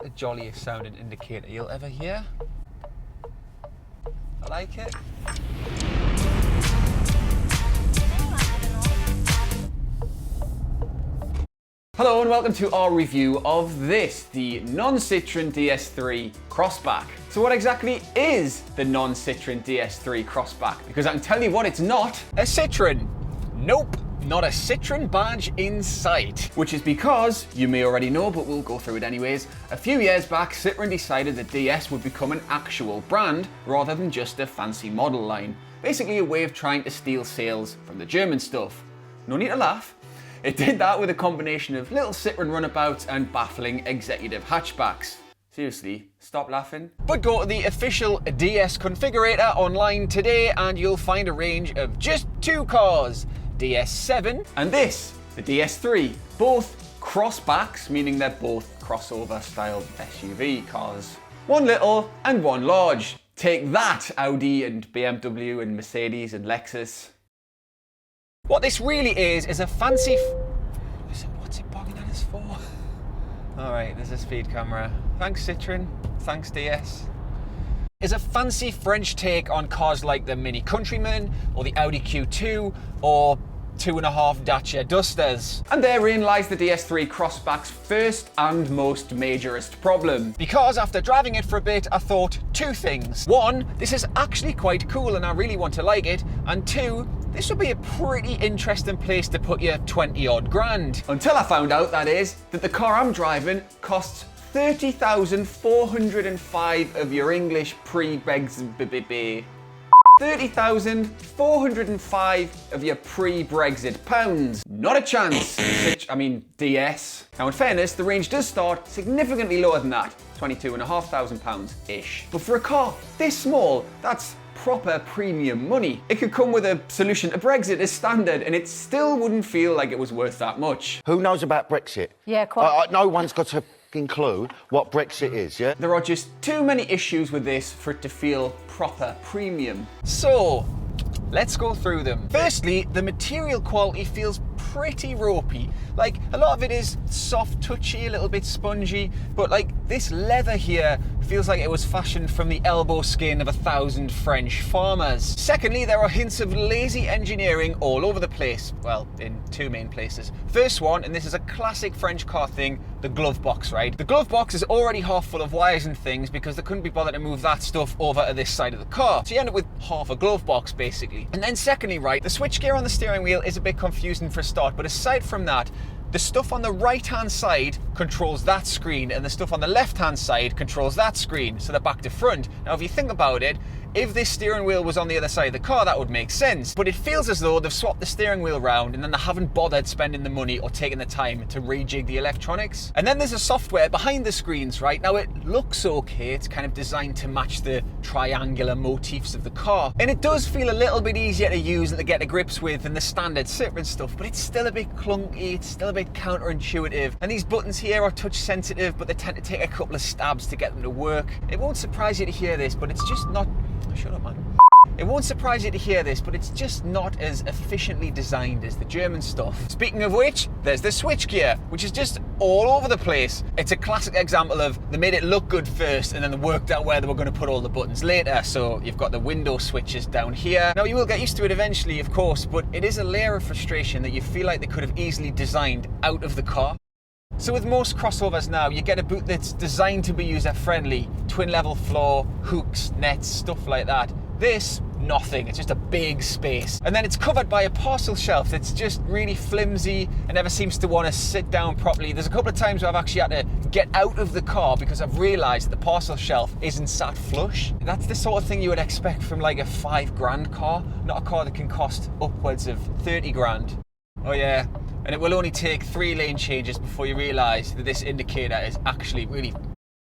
the jolliest sounding indicator you'll ever hear. I like it. Hello and welcome to our review of this, the non-Citroen DS3 Crossback. So what exactly is the non-Citroen DS3 Crossback? Because I can tell you what it's not. A Citroen. Nope. Not a Citroen badge in sight. Which is because, you may already know, but we'll go through it anyways, a few years back Citroen decided that DS would become an actual brand rather than just a fancy model line. Basically a way of trying to steal sales from the German stuff. No need to laugh. It did that with a combination of little Citroen runabouts and baffling executive hatchbacks. Seriously, stop laughing. But go to the official DS configurator online today and you'll find a range of just two cars. DS7 and this, the DS3. Both crossbacks, meaning they're both crossover style SUV cars. One little and one large. Take that, Audi and BMW and Mercedes and Lexus. What this really is a fancy... What's it bogging at us for? Alright, there's a speed camera. Thanks Citroen, thanks DS. Is a fancy French take on cars like the Mini Countryman, or the Audi Q2, or 2.5 Dacia Dusters. And therein lies the DS3 Crossback's first and most majorest problem. Because after driving it for a bit, I thought two things. One, this is actually quite cool and I really want to like it. And two, this would be a pretty interesting place to put your 20 odd grand. Until I found out, that is, that the car I'm driving costs 30,405 of your English pre-Brexit 30,405 of your pre-Brexit pounds. Not a chance. DS. Now in fairness, the range does start significantly lower than that, £22,500-ish. But for a car this small, that's proper premium money. It could come with a solution to Brexit as standard and it still wouldn't feel like it was worth that much. Who knows about Brexit? Yeah, quite. No one's got a clue what Brexit is, yeah? There are just too many issues with this for it to feel proper premium. So, let's go through them. Firstly, the material quality feels pretty ropey. Like, a lot of it is soft, touchy, a little bit spongy, but like this leather here feels like it was fashioned from the elbow skin of 1,000 French farmers. Secondly, there are hints of lazy engineering all over the place. Well, in two main places. First one, and this is a classic French car thing, the glove box, right? The glove box is already half full of wires and things because they couldn't be bothered to move that stuff over to this side of the car. So you end up with half a glove box, basically. And then secondly, right, the switchgear on the steering wheel is a bit confusing for a start, but aside from that, the stuff on the right-hand side controls that screen and the stuff on the left-hand side controls that screen, so they're back to front. Now, if you think about it, if this steering wheel was on the other side of the car, that would make sense. But it feels as though they've swapped the steering wheel around and then they haven't bothered spending the money or taking the time to rejig the electronics. And then there's a software behind the screens, right? Now, it looks okay. It's kind of designed to match the triangular motifs of the car. And it does feel a little bit easier to use and to get to grips with than the standard Citroen stuff, but it's still a bit clunky. It's still a bit counterintuitive. And these buttons here are touch sensitive, but they tend to take a couple of stabs to get them to work. It won't surprise you to hear this, but it's just not... Shut up, man. It won't surprise you to hear this, but it's just not as efficiently designed as the German stuff. Speaking of which, there's the switchgear, which is just all over the place. It's a classic example of they made it look good first and then they worked out where they were going to put all the buttons later. So you've got the window switches down here. Now you will get used to it eventually, of course, but it is a layer of frustration that you feel like they could have easily designed out of the car. So with most crossovers now, you get a boot that's designed to be user-friendly. Twin level floor, hooks, nets, stuff like that. This, nothing. It's just a big space. And then it's covered by a parcel shelf that's just really flimsy and never seems to want to sit down properly. There's a couple of times where I've actually had to get out of the car because I've realised that the parcel shelf isn't sat flush. That's the sort of thing you would expect from like a £5,000 car, not a car that can cost upwards of 30 grand. Oh yeah. And it will only take 3 lane changes before you realise that this indicator is actually really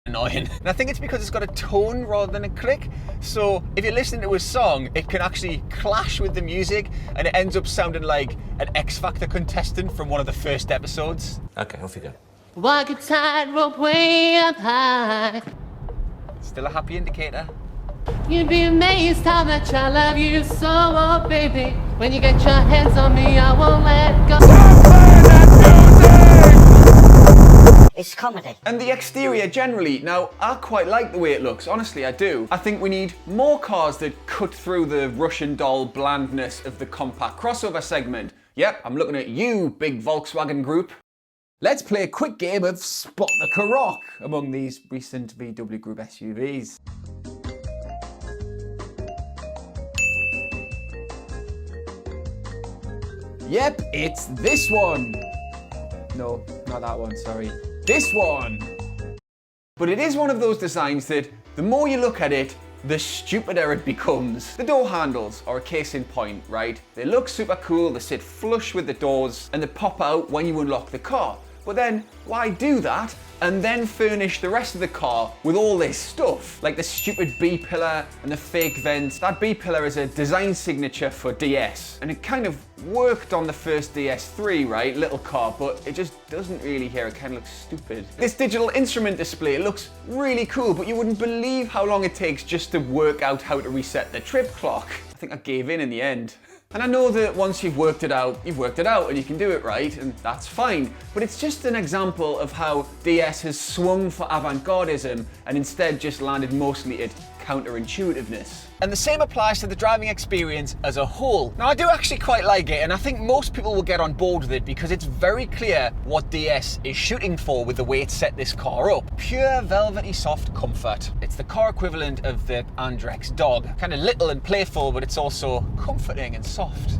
annoying. And I think it's because it's got a tone rather than a click. So if you're listening to a song, it can actually clash with the music and it ends up sounding like an X Factor contestant from one of the first episodes. Okay, off you go. Walk a tightrope way up high. Still a happy indicator. You'd be amazed how much I love you so, oh baby. When you get your hands on me, I won't let go. It's is comedy. And the exterior generally, now I quite like the way it looks, honestly I do. I think we need more cars that cut through the Russian doll blandness of the compact crossover segment. Yep, I'm looking at you, big Volkswagen group. Let's play a quick game of Spot the Karoq among these recent VW Group SUVs. Yep, it's this one. No, not that one, sorry. This one. But it is one of those designs that the more you look at it, the stupider it becomes. The door handles are a case in point, right? They look super cool, they sit flush with the doors, and they pop out when you unlock the car. But then, why do that and then furnish the rest of the car with all this stuff? Like the stupid B-pillar and the fake vents. That B-pillar is a design signature for DS, and it kind of worked on the first DS3, right? Little car, but it just doesn't really here. It kind of looks stupid. This digital instrument display, it looks really cool, but you wouldn't believe how long it takes just to work out how to reset the trip clock. I think I gave in the end. And I know that once you've worked it out and you can do it right, and that's fine. But it's just an example of how DS has swung for avant-gardism and instead just landed mostly at counterintuitiveness. And the same applies to the driving experience as a whole. Now I do actually quite like it, and I think most people will get on board with it because it's very clear what DS is shooting for with the way it set this car up. Pure velvety soft comfort. It's the car equivalent of the Andrex dog. Kind of little and playful, but it's also comforting and soft.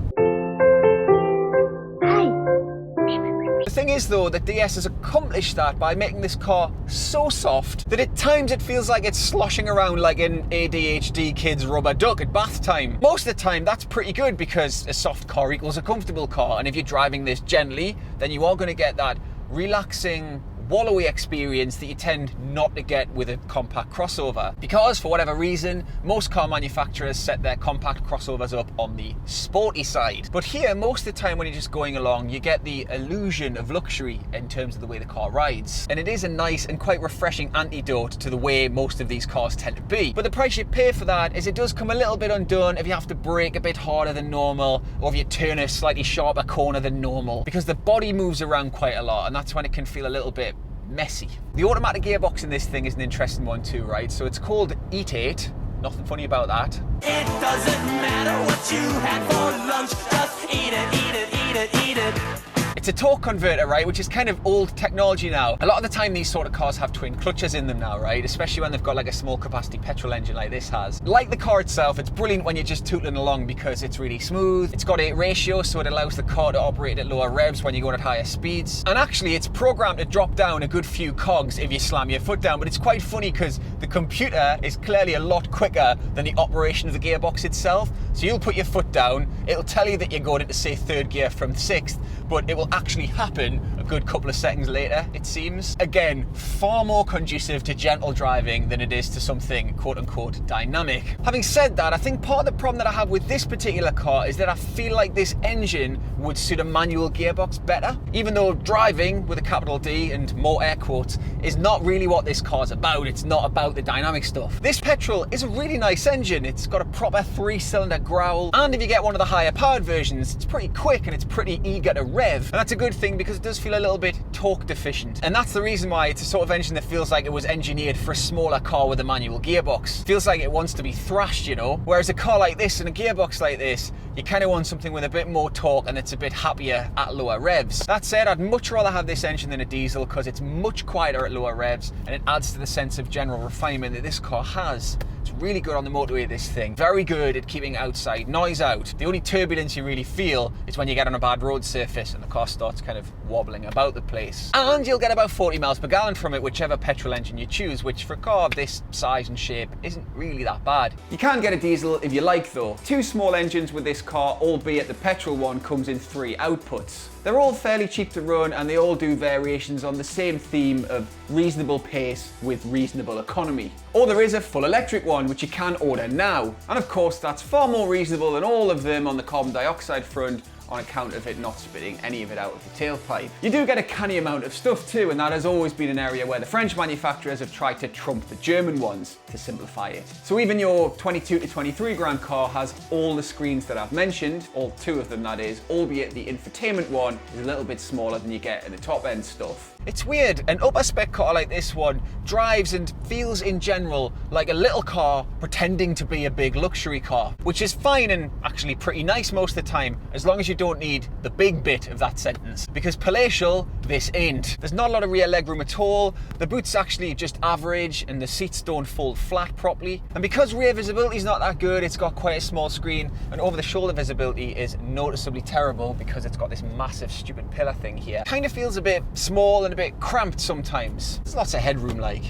The thing is though that DS has accomplished that by making this car so soft that at times it feels like it's sloshing around like an ADHD kid's rubber duck at bath time. Most of the time that's pretty good because a soft car equals a comfortable car, and if you're driving this gently then you are going to get that relaxing, wallowy experience that you tend not to get with a compact crossover. Because for whatever reason, most car manufacturers set their compact crossovers up on the sporty side. But here, most of the time when you're just going along, you get the illusion of luxury in terms of the way the car rides. And it is a nice and quite refreshing antidote to the way most of these cars tend to be. But the price you pay for that is it does come a little bit undone if you have to brake a bit harder than normal, or if you turn a slightly sharper corner than normal, because the body moves around quite a lot, and that's when it can feel a little bit messy. The automatic gearbox in this thing is an interesting one too, right? So it's called Eat 8. Nothing funny about that. It doesn't matter what you had for lunch, just eat it, eat it, eat it, eat it. It's a torque converter, right, which is kind of old technology now. A lot of the time these sort of cars have twin clutches in them now, right, especially when they've got like a small capacity petrol engine like this has. Like the car itself, it's brilliant when you're just tootling along because it's really smooth. It's got 8 ratio, so it allows the car to operate at lower revs when you're going at higher speeds. And actually it's programmed to drop down a good few cogs if you slam your foot down, but it's quite funny because the computer is clearly a lot quicker than the operation of the gearbox itself. So you'll put your foot down, it'll tell you that you're going into say 3rd gear from 6th, but it will actually happen a good couple of seconds later, it seems. Again, far more conducive to gentle driving than it is to something quote-unquote dynamic. Having said that, I think part of the problem that I have with this particular car is that I feel like this engine would suit a manual gearbox better, even though driving with a capital D and more air quotes is not really what this car's about. It's not about the dynamic stuff. This petrol is a really nice engine. It's got a proper 3-cylinder growl, and if you get one of the higher powered versions, it's pretty quick and it's pretty eager to rev. And that's a good thing because it does feel a little bit torque deficient. And that's the reason why it's a sort of engine that feels like it was engineered for a smaller car with a manual gearbox. Feels like it wants to be thrashed, you know? Whereas a car like this and a gearbox like this, you kind of want something with a bit more torque and it's a bit happier at lower revs. That said, I'd much rather have this engine than a diesel because it's much quieter at lower revs and it adds to the sense of general refinement that this car has. It's really good on the motorway, this thing. Very good at keeping outside noise out. The only turbulence you really feel is when you get on a bad road surface and the car starts kind of wobbling about the place. And you'll get about 40 miles per gallon from it, whichever petrol engine you choose, which for a car of this size and shape isn't really that bad. You can get a diesel if you like though. 2 small engines with this car, albeit the petrol one comes in 3 outputs. They're all fairly cheap to run and they all do variations on the same theme of reasonable pace with reasonable economy. Or there is a full electric one which you can order now. And of course that's far more reasonable than all of them on the carbon dioxide front, on account of it not spitting any of it out of the tailpipe. You do get a canny amount of stuff too, and that has always been an area where the French manufacturers have tried to trump the German ones to simplify it. So even your 22 to 23 grand car has all the screens that I've mentioned, all 2 of them that is, albeit the infotainment one is a little bit smaller than you get in the top end stuff. It's weird, an upper spec car like this one drives and feels in general like a little car pretending to be a big luxury car, which is fine and actually pretty nice most of the time, as long as you don't need the big bit of that sentence. Because palatial, this ain't. There's not a lot of rear legroom at all, the boot's actually just average and the seats don't fold flat properly. And because rear visibility is not that good, it's got quite a small screen, and over the shoulder visibility is noticeably terrible because it's got this massive stupid pillar thing here. Kind of feels a bit small and a bit cramped sometimes. There's lots of headroom like.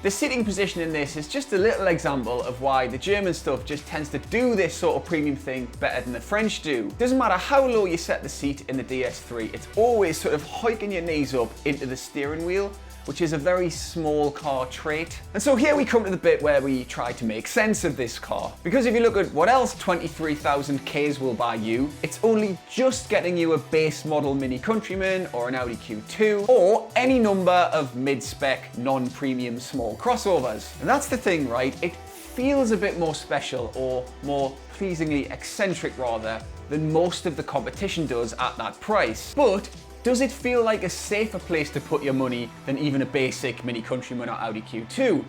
The seating position in this is just a little example of why the German stuff just tends to do this sort of premium thing better than the French do. Doesn't matter how low you set the seat in the DS3, it's always sort of hiking your knees up into the steering wheel, which is a very small car trait. And so here we come to the bit where we try to make sense of this car. Because if you look at what else 23,000 Ks will buy you, it's only just getting you a base model Mini Countryman or an Audi Q2 or any number of mid-spec, non-premium small crossovers. And that's the thing, right? It feels a bit more special or more pleasingly eccentric rather than most of the competition does at that price. But does it feel like a safer place to put your money than even a basic Mini Countryman or Audi Q2?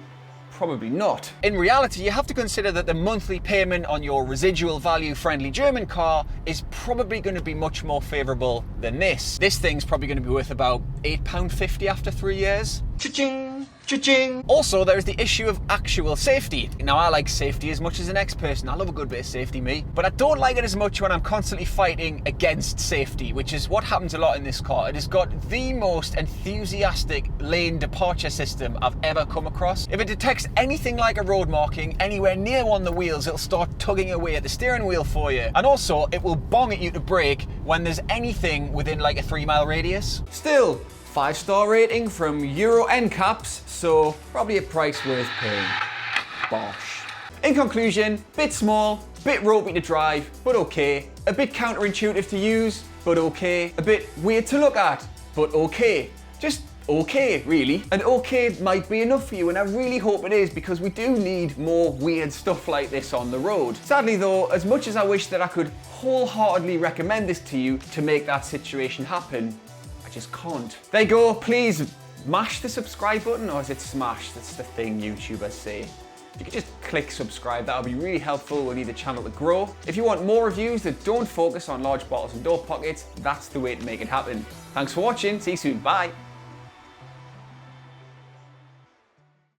Probably not. In reality, you have to consider that the monthly payment on your residual value friendly German car is probably going to be much more favourable than this. This thing's probably going to be worth about £8.50 after 3 years. Cha-ching! Cha-ching! Also, there is the issue of actual safety. Now, I like safety as much as the next person. I love a good bit of safety, me. But I don't like it as much when I'm constantly fighting against safety, which is what happens a lot in this car. It has got the most enthusiastic lane departure system I've ever come across. If it detects anything like a road marking anywhere near one of the wheels, it'll start tugging away at the steering wheel for you. And also, it will bong at you to brake when there's anything within like a 3-mile radius. Still, 5-star rating from Euro NCAPs, so probably a price worth paying. Bosh. In conclusion, bit small, bit ropey to drive, but okay. A bit counterintuitive to use, but okay. A bit weird to look at, but okay. Just okay, really. And okay might be enough for you, and I really hope it is, because we do need more weird stuff like this on the road. Sadly though, as much as I wish that I could wholeheartedly recommend this to you to make that situation happen, I just can't. There you go, please mash the subscribe button, or is it smash? That's the thing YouTubers say. If you could just click subscribe, that would be really helpful. We'll need the channel to grow. If you want more reviews that don't focus on large bottles and door pockets, that's the way to make it happen. Thanks for watching, see you soon, bye.